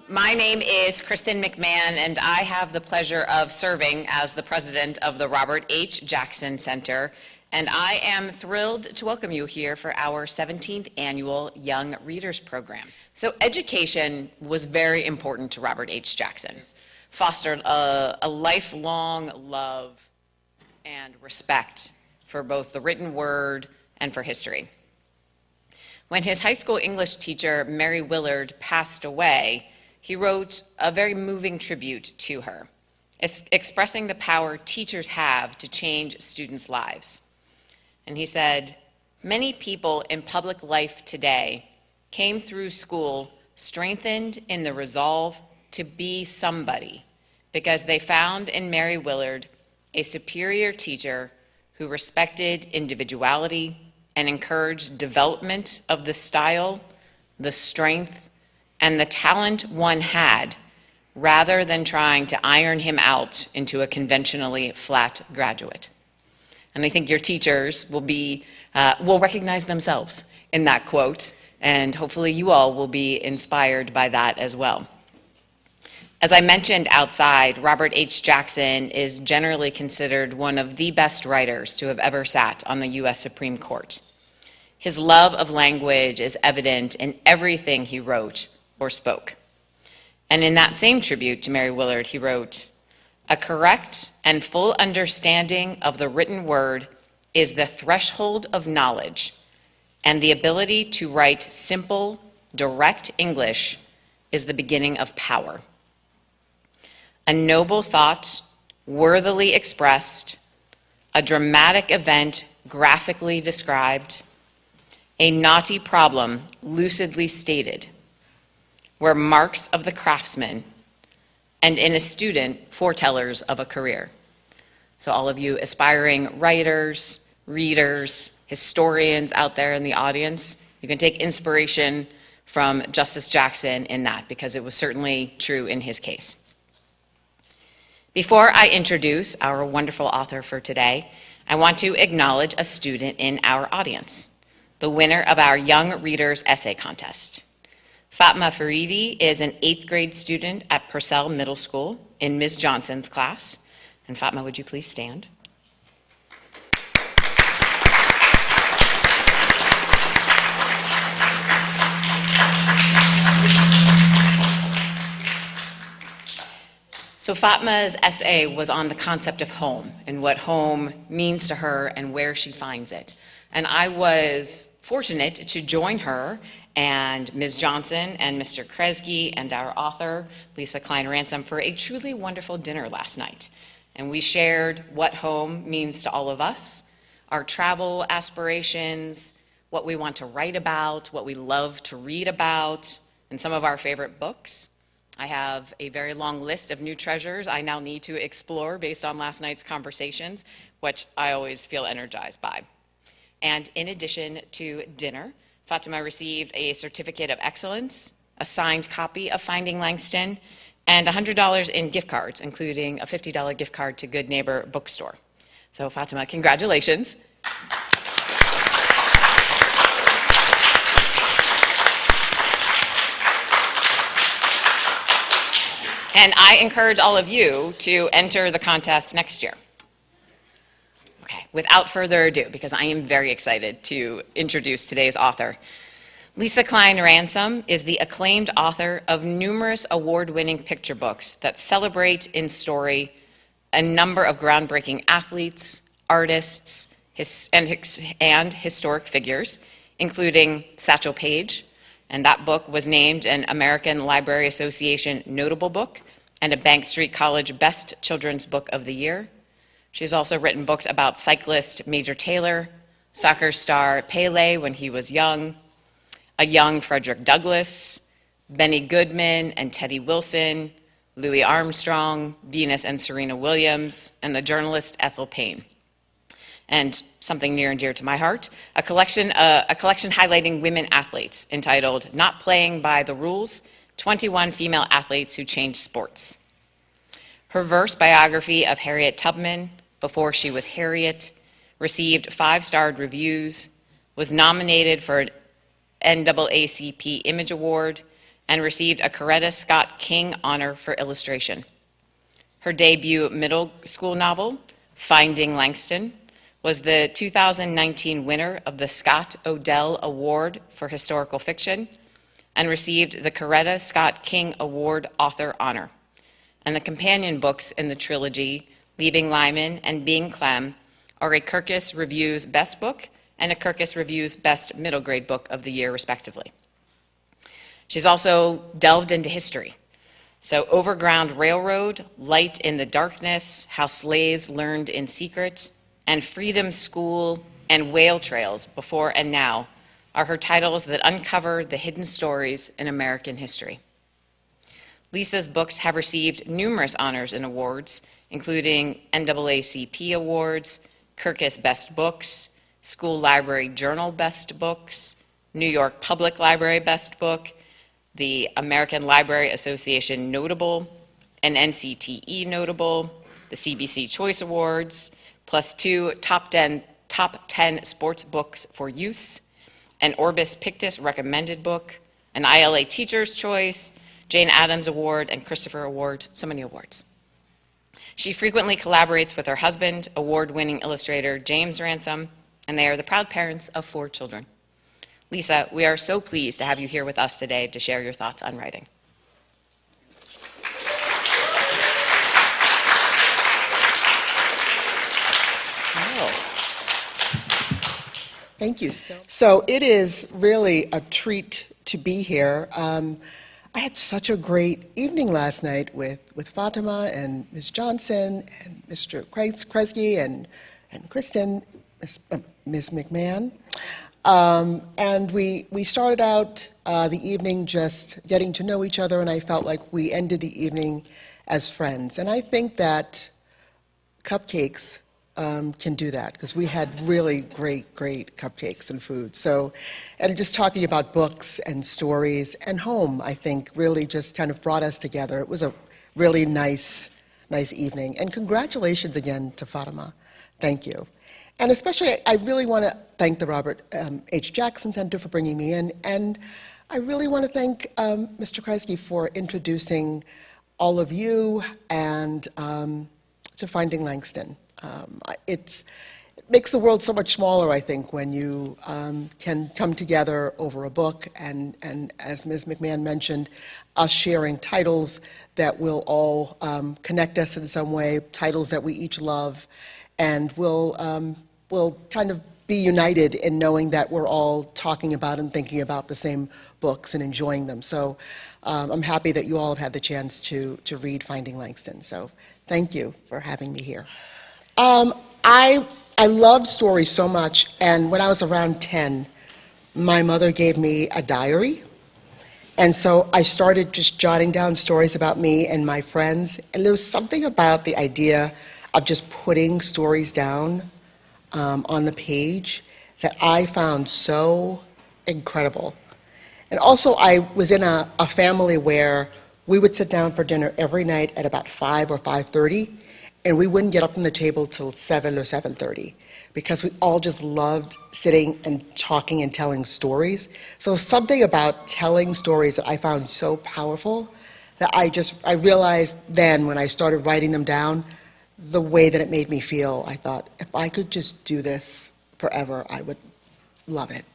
My name is Kristen McMahon, and I have the pleasure of serving as the president of the Robert H. Jackson Center, and I am thrilled to welcome you here for our 17th annual Young Readers Program. So education was very important to Robert H. Jackson, fostered a lifelong love and respect for both the written word and for history. When his high school English teacher, Mary Willard, passed away, he wrote a very moving tribute to her, expressing the power teachers have to change students' lives. And he said, "Many people in public life today came through school strengthened in the resolve to be somebody because they found in Mary Willard a superior teacher who respected individuality and encouraged development of the style, the strength, and the talent one had, rather than trying to iron him out into a conventionally flat graduate." And I think your teachers will recognize themselves in that quote, and hopefully you all will be inspired by that as well. As I mentioned outside, Robert H. Jackson is generally considered one of the best writers to have ever sat on the U.S. Supreme Court. His love of language is evident in everything he wrote or spoke. And in that same tribute to Mary Willard, he wrote, "A correct and full understanding of the written word is the threshold of knowledge, and the ability to write simple, direct English is the beginning of power. A noble thought, worthily expressed, a dramatic event graphically described, a knotty problem lucidly stated, were marks of the craftsman, and in a student, foretellers of a career." So all of you aspiring writers, readers, historians out there in the audience, you can take inspiration from Justice Jackson in that, because it was certainly true in his case. Before I introduce our wonderful author for today, I want to acknowledge a student in our audience, the winner of our Young Readers Essay Contest. Fatma Faridi is an 8th grade student at Purcell Middle School in Ms. Johnson's class. And Fatma, would you please stand? So Fatma's essay was on the concept of home and what home means to her and where she finds it. And I was fortunate to join her and Ms. Johnson and Mr. Kresge and our author, Lesa Cline-Ransome, for a truly wonderful dinner last night. And we shared what home means to all of us, our travel aspirations, what we want to write about, what we love to read about, and some of our favorite books. I have a very long list of new treasures I now need to explore based on last night's conversations, which I always feel energized by. And in addition to dinner, Fatima received a certificate of excellence, a signed copy of Finding Langston, and $100 in gift cards, including a $50 gift card to Good Neighbor Bookstore. So Fatima, congratulations. And I encourage all of you to enter the contest next year. Okay, without further ado, because I am very excited to introduce today's author. Lesa Cline-Ransome is the acclaimed author of numerous award-winning picture books that celebrate in story a number of groundbreaking athletes, artists, and historic figures, including Satchel Paige, and that book was named an American Library Association Notable Book and a Bank Street College Best Children's Book of the Year. She's also written books about cyclist Major Taylor, soccer star Pele when he was young, a young Frederick Douglass, Benny Goodman and Teddy Wilson, Louis Armstrong, Venus and Serena Williams, and the journalist Ethel Payne. And something near and dear to my heart, a collection highlighting women athletes entitled Not Playing by the Rules, 21 Female Athletes Who Changed Sports. Her verse biography of Harriet Tubman, Before She Was Harriet, received 5-starred reviews, was nominated for an NAACP Image Award, and received a Coretta Scott King Honor for illustration. Her debut middle school novel, Finding Langston, was the 2019 winner of the Scott Odell Award for Historical Fiction and received the Coretta Scott King Award Author Honor. And the companion books in the trilogy, Leaving Lyman and Being Clem, are a Kirkus Reviews Best Book and a Kirkus Reviews Best Middle Grade Book of the Year, respectively. She's also delved into history. So Overground Railroad, Light in the Darkness, How Slaves Learned in Secret, and Freedom School and Whale Trails, Before and Now, are her titles that uncover the hidden stories in American history. Lesa's books have received numerous honors and awards, including NAACP awards, Kirkus Best Books, School Library Journal Best Books, New York Public Library Best Book, the American Library Association Notable, an NCTE Notable, the CBC Choice Awards, plus 2 top 10 sports books for youth, an Orbis Pictus Recommended Book, an ILA Teacher's Choice, Jane Addams Award, and Christopher Award, so many awards. She frequently collaborates with her husband, award-winning illustrator James Ransome, and they are the proud parents of 4 children. Lesa, we are so pleased to have you here with us today to share your thoughts on writing. Thank you. So it is really a treat to be here. I had such a great evening last night with Fatima and Ms. Johnson and Mr. Kresge and Kristen, Ms. McMahon. And we started out the evening just getting to know each other, and I felt like we ended the evening as friends. And I think that cupcakes can do that, because we had really great cupcakes and food. So, and just talking about books and stories and home, I think really just kind of brought us together. It was a really nice evening. And congratulations again to Fatima. Thank you. And especially, I really want to thank the Robert H. Jackson Center for bringing me in. And I really want to thank Mr. Kresge for introducing all of you and to Finding Langston. It makes the world so much smaller, I think, when you can come together over a book, and as Ms. McMahon mentioned, us sharing titles that will all connect us in some way, titles that we each love, and will kind of be united in knowing that we're all talking about and thinking about the same books and enjoying them. So I'm happy that you all have had the chance to read Finding Langston. So thank you for having me here. I love stories so much, and when I was around 10, my mother gave me a diary, and so I started just jotting down stories about me and my friends, and there was something about the idea of just putting stories down on the page that I found so incredible. And also, I was in a family where we would sit down for dinner every night at about 5 or 5:30, and we wouldn't get up from the table till 7 or 7:30, because we all just loved sitting and talking and telling stories. So something about telling stories that I found so powerful that I realized then when I started writing them down, the way that it made me feel. I thought, if I could just do this forever, I would love it.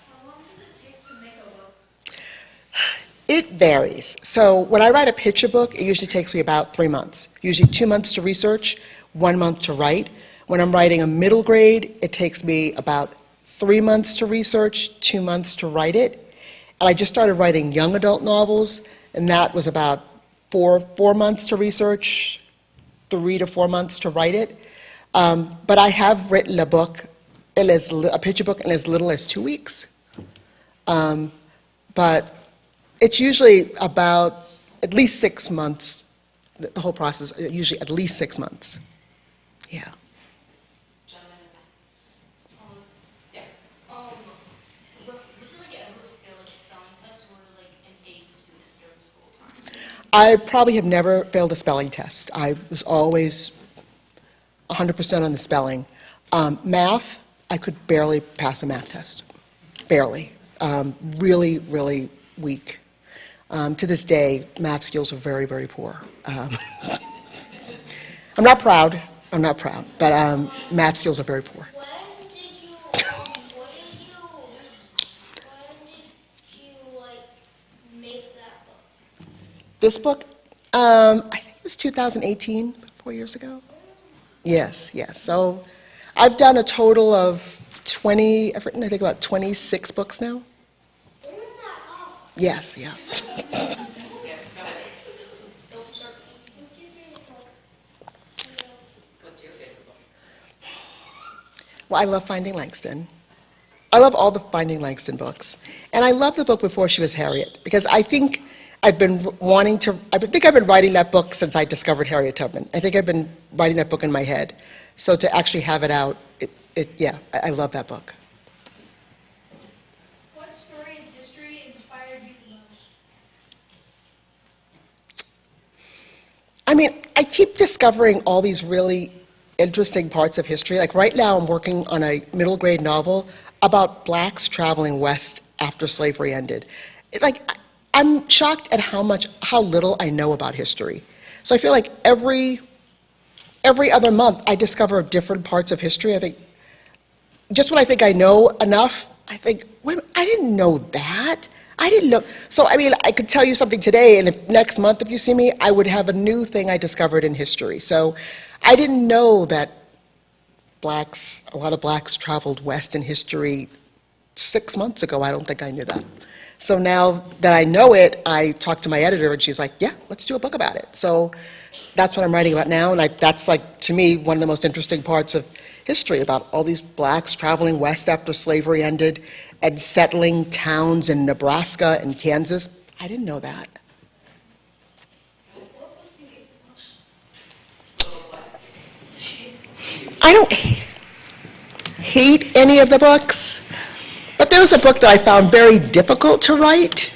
How long does it take to make a book? It varies. So when I write a picture book, it usually takes me about 3 months. Usually 2 months to research, 1 month to write. When I'm writing a middle grade, it takes me about 3 months to research, 2 months to write it. And I just started writing young adult novels, and that was about four months to research, 3 to 4 months to write it. But I have written a picture book in as little as 2 weeks. But it's usually about at least 6 months, the whole process, usually at least 6 months. Yeah. Did you ever fail a spelling test, or like an A student during school time? I probably have never failed a spelling test. I was always 100% on the spelling. Math, I could barely pass a math test. Barely. really, really weak. To this day, math skills are very, very poor. I'm not proud, but math skills are very poor. When did you, like, make that book? This book, I think it was 2018, 4 years ago. Yes, yes. So I've done a total of 20, I've written, I think, about 26 books now. Isn't that awful? Yes, yeah. What's your favorite book? Well, I love Finding Langston. I love all the Finding Langston books. And I love the book Before She Was Harriet, because I think I've been wanting to, I think I've been writing that book since I discovered Harriet Tubman. I think I've been writing that book in my head. So to actually have it out, yeah, I love that book. What story in history inspired you the most? I mean, I keep discovering all these really interesting parts of history. Like right now, I'm working on a middle grade novel about blacks traveling west after slavery ended. I'm shocked at how little I know about history. So I feel like every other month, I discover different parts of history. I think, just when I think I know enough, I think, wait, I didn't know that. I didn't know. So, I mean, I could tell you something today, and next month, if you see me, I would have a new thing I discovered in history. So I didn't know that a lot of blacks traveled west in history 6 months ago. I don't think I knew that. So now that I know it, I talked to my editor, and she's like, yeah, let's do a book about it. So that's what I'm writing about now, and that's, like, to me, one of the most interesting parts of history, about all these blacks traveling west after slavery ended and settling towns in Nebraska and Kansas. I didn't know that. I don't hate any of the books, but there was a book that I found very difficult to write.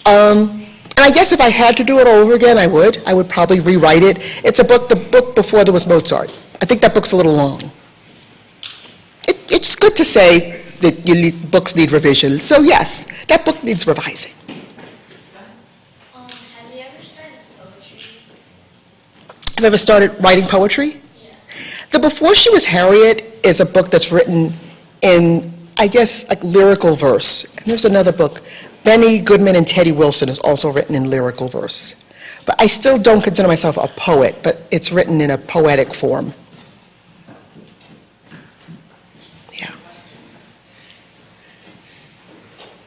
And I guess if I had to do it all over again, I would. I would probably rewrite it. It's the book before there was Mozart. I think that book's a little long. It's good to say that books need revision. So yes, that book needs revising. Have you ever started poetry? Have you ever started writing poetry? Yeah. The Before She Was Harriet is a book that's written in, I guess, like lyrical verse. And there's another book, Benny Goodman and Teddy Wilson, is also written in lyrical verse. But I still don't consider myself a poet, but it's written in a poetic form. Yeah.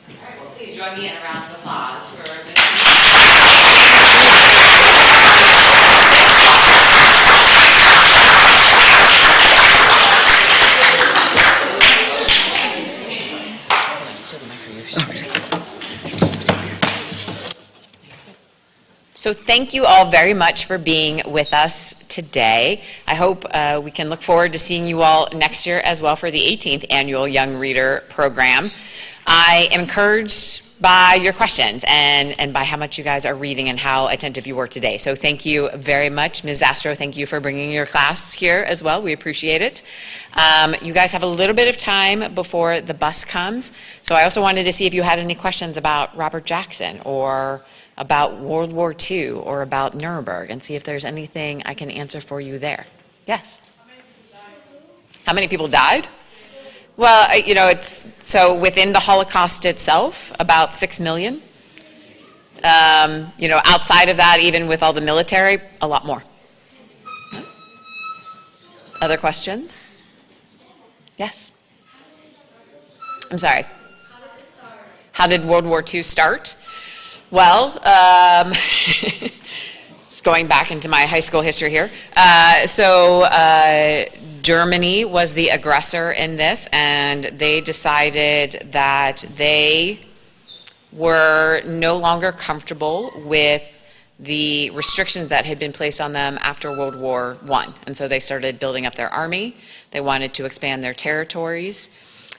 All right, well, please join me in a round of applause for Ms. So thank you all very much for being with us today. I hope we can look forward to seeing you all next year as well for the 18th Annual Young Reader Program. I am encouraged by your questions and by how much you guys are reading and how attentive you were today. So thank you very much. Ms. Zastro, thank you for bringing your class here as well. We appreciate it. You guys have a little bit of time before the bus comes. So I also wanted to see if you had any questions about Robert Jackson or about World War II or about Nuremberg, and see if there's anything I can answer for you there. Yes? How many people died? Well, so within the Holocaust itself, about 6 million. Outside of that, even with all the military, a lot more. Other questions? Yes? I'm sorry. How did World War II start? Well, just going back into my high school history here. Germany was the aggressor in this, and they decided that they were no longer comfortable with the restrictions that had been placed on them after World War I. And so they started building up their army. They wanted to expand their territories.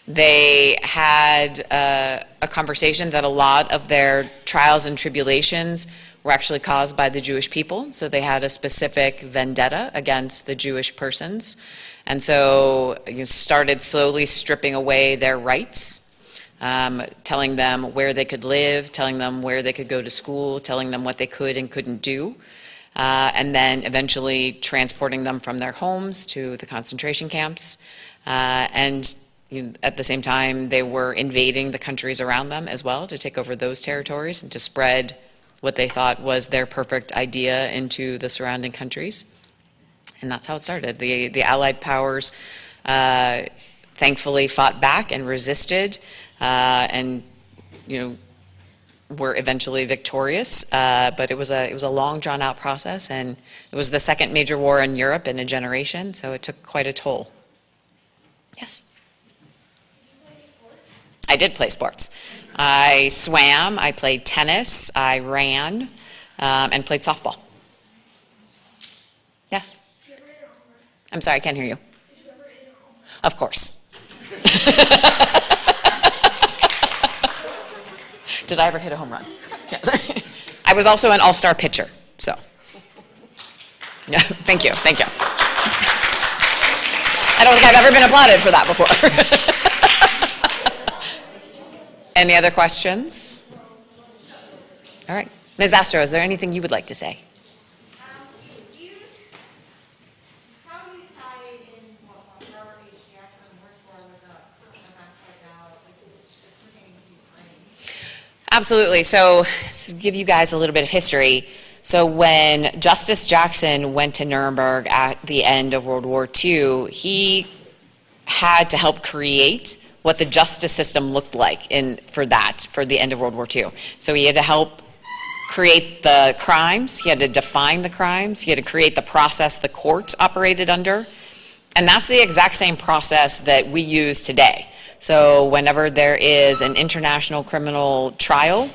They had a conversation that a lot of their trials and tribulations were actually caused by the Jewish people. So they had a specific vendetta against the Jewish persons. And so you started slowly stripping away their rights. telling them where they could live, telling them where they could go to school, telling them what they could and couldn't do, and then eventually transporting them from their homes to the concentration camps. And at the same time, they were invading the countries around them as well to take over those territories and to spread what they thought was their perfect idea into the surrounding countries. And that's how it started. The Allied powers thankfully fought back and resisted, and were eventually victorious. But it was a long, drawn-out process, and it was the second major war in Europe in a generation, so it took quite a toll. Yes. I did play sports. I swam, I played tennis, I ran, and played softball. Yes? I'm sorry, I can't hear you. Of course. Did I ever hit a home run? Yes. I was also an all-star pitcher, so. Yeah, thank you. I don't think I've ever been applauded for that before. Any other questions? All right. Ms. Astro, is there anything you would like to say? How do you tie in what Robert H. Jackson worked for with the events right now, pertaining to Ukraine? Absolutely. So to give you guys a little bit of history. So when Justice Jackson went to Nuremberg at the end of World War II, he had to help create what the justice system looked like for the end of World War II. So he had to help create the crimes, he had to define the crimes, he had to create the process the court operated under, and that's the exact same process that we use today. So whenever there is an international criminal trial,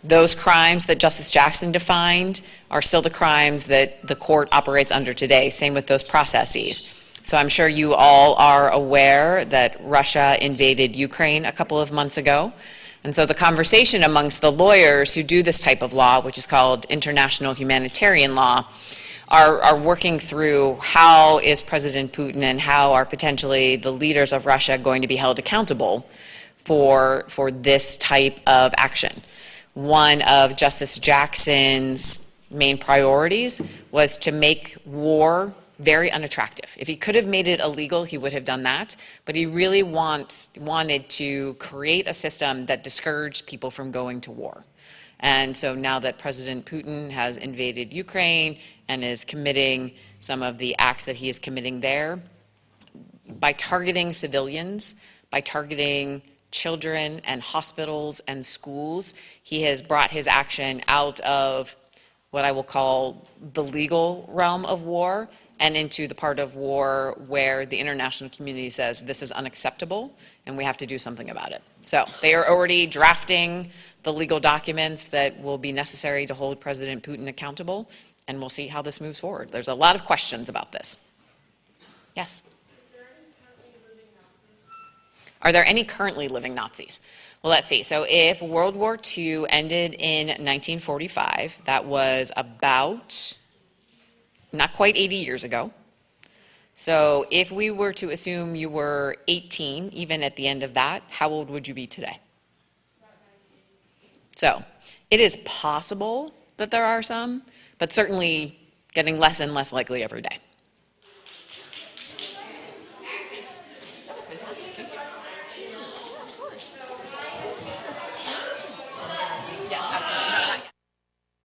those crimes that Justice Jackson defined are still the crimes that the court operates under today, same with those processes. So I'm sure you all are aware that Russia invaded Ukraine a couple of months ago. And so the conversation amongst the lawyers who do this type of law, which is called international humanitarian law, are working through how is President Putin and how are potentially the leaders of Russia going to be held accountable for this type of action. One of Justice Jackson's main priorities was to make war very unattractive. If he could have made it illegal, he would have done that, but he really wanted to create a system that discouraged people from going to war. And so now that President Putin has invaded Ukraine and is committing some of the acts that he is committing there, by targeting civilians, by targeting children and hospitals and schools, he has brought his action out of what I will call the legal realm of war and into the part of war where the international community says this is unacceptable and we have to do something about it. So they are already drafting the legal documents that will be necessary to hold President Putin accountable, and we'll see how this moves forward. There's a lot of questions about this. Yes? Are there any currently living Nazis? Well, let's see. So if World War II ended in 1945, that was about not quite 80 years ago. So if we were to assume you were 18, even at the end of that, how old would you be today? So it is possible that there are some, but certainly getting less and less likely every day.